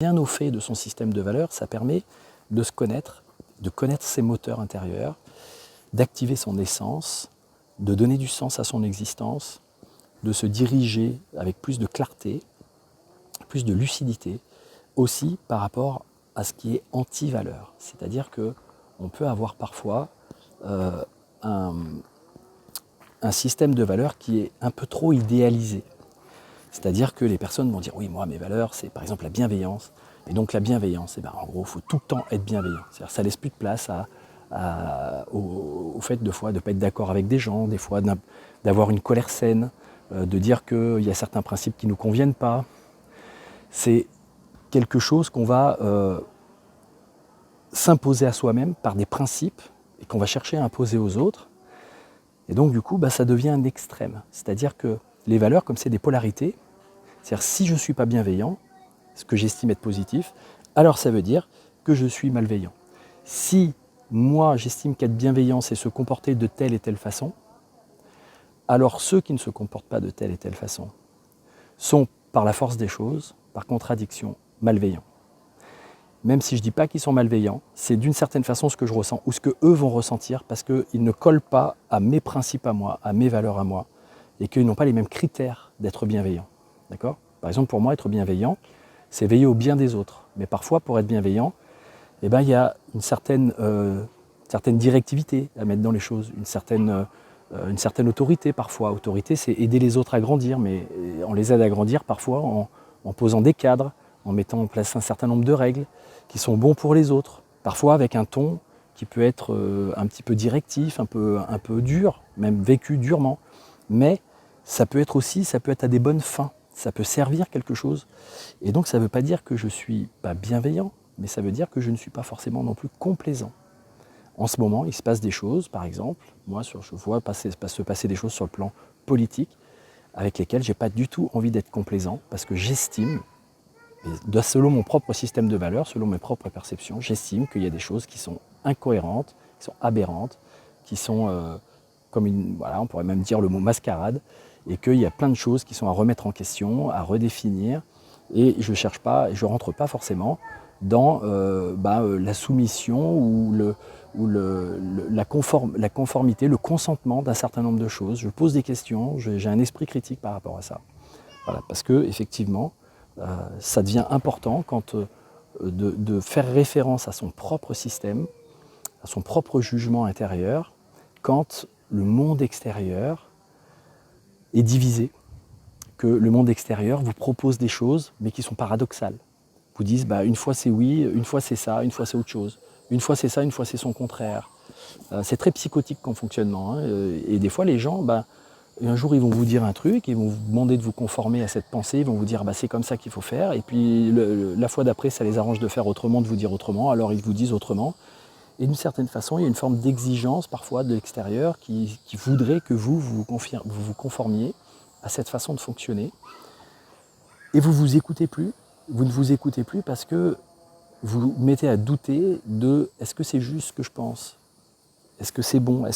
Bien au fait de son système de valeurs, ça permet de se connaître, de connaître ses moteurs intérieurs, d'activer son essence, de donner du sens à son existence, de se diriger avec plus de clarté, plus de lucidité, aussi par rapport à ce qui est anti-valeur. C'est-à-dire qu'on peut avoir parfois un système de valeurs qui est un peu trop idéalisé. C'est-à-dire que les personnes vont dire, oui, moi, mes valeurs, c'est par exemple la bienveillance. Et donc la bienveillance, en gros, il faut tout le temps être bienveillant. C'est-à-dire ça laisse plus de place au fait de fois de ne pas être d'accord avec des gens, des fois d'avoir une colère saine, de dire qu'il y a certains principes qui ne nous conviennent pas. C'est quelque chose qu'on va s'imposer à soi-même par des principes et qu'on va chercher à imposer aux autres. Et donc du coup, ça devient un extrême. C'est-à-dire que les valeurs, comme c'est des polarités, c'est-à-dire si je ne suis pas bienveillant, ce que j'estime être positif, alors ça veut dire que je suis malveillant. Si moi j'estime qu'être bienveillant c'est se comporter de telle et telle façon, alors ceux qui ne se comportent pas de telle et telle façon sont par la force des choses, par contradiction, malveillants. Même si je ne dis pas qu'ils sont malveillants, c'est d'une certaine façon ce que je ressens ou ce qu'eux vont ressentir parce qu'ils ne collent pas à mes principes à moi, à mes valeurs à moi et qu'ils n'ont pas les mêmes critères d'être bienveillants. D'accord ? Par exemple, pour moi, être bienveillant, c'est veiller au bien des autres. Mais parfois, pour être bienveillant, il y a une certaine directivité à mettre dans les choses, une certaine autorité parfois. Autorité, c'est aider les autres à grandir, mais on les aide à grandir parfois en posant des cadres, en mettant en place un certain nombre de règles qui sont bons pour les autres. Parfois avec un ton qui peut être un petit peu directif, un peu dur, même vécu durement. Mais ça peut être à des bonnes fins. Ça peut servir quelque chose. Et donc ça ne veut pas dire que je ne suis pas bienveillant, mais ça veut dire que je ne suis pas forcément non plus complaisant. En ce moment, il se passe des choses, par exemple, moi je vois se passer des choses sur le plan politique avec lesquelles je n'ai pas du tout envie d'être complaisant parce que j'estime, selon mon propre système de valeurs, selon mes propres perceptions, j'estime qu'il y a des choses qui sont incohérentes, qui sont aberrantes, qui sont on pourrait même dire le mot mascarade, et qu'il y a plein de choses qui sont à remettre en question, à redéfinir, et je ne rentre pas forcément dans la soumission ou la conformité, le consentement d'un certain nombre de choses. Je pose des questions, j'ai un esprit critique par rapport à ça. Voilà, parce que effectivement, ça devient important de faire référence à son propre système, à son propre jugement intérieur, quand le monde extérieur est divisé, que le monde extérieur vous propose des choses, mais qui sont paradoxales. Vous disent, une fois c'est oui, une fois c'est ça, une fois c'est autre chose. Une fois c'est ça, une fois c'est son contraire. C'est très psychotique comme fonctionnement. Hein, et des fois les gens, un jour ils vont vous dire un truc, ils vont vous demander de vous conformer à cette pensée, ils vont vous dire c'est comme ça qu'il faut faire, et puis la fois d'après ça les arrange de faire autrement, de vous dire autrement, alors ils vous disent autrement. Et d'une certaine façon, il y a une forme d'exigence parfois de l'extérieur qui voudrait que vous conformiez à cette façon de fonctionner. Et vous ne vous écoutez plus parce que vous mettez à douter de est-ce que c'est juste ce que je pense ? Est-ce que c'est bon ?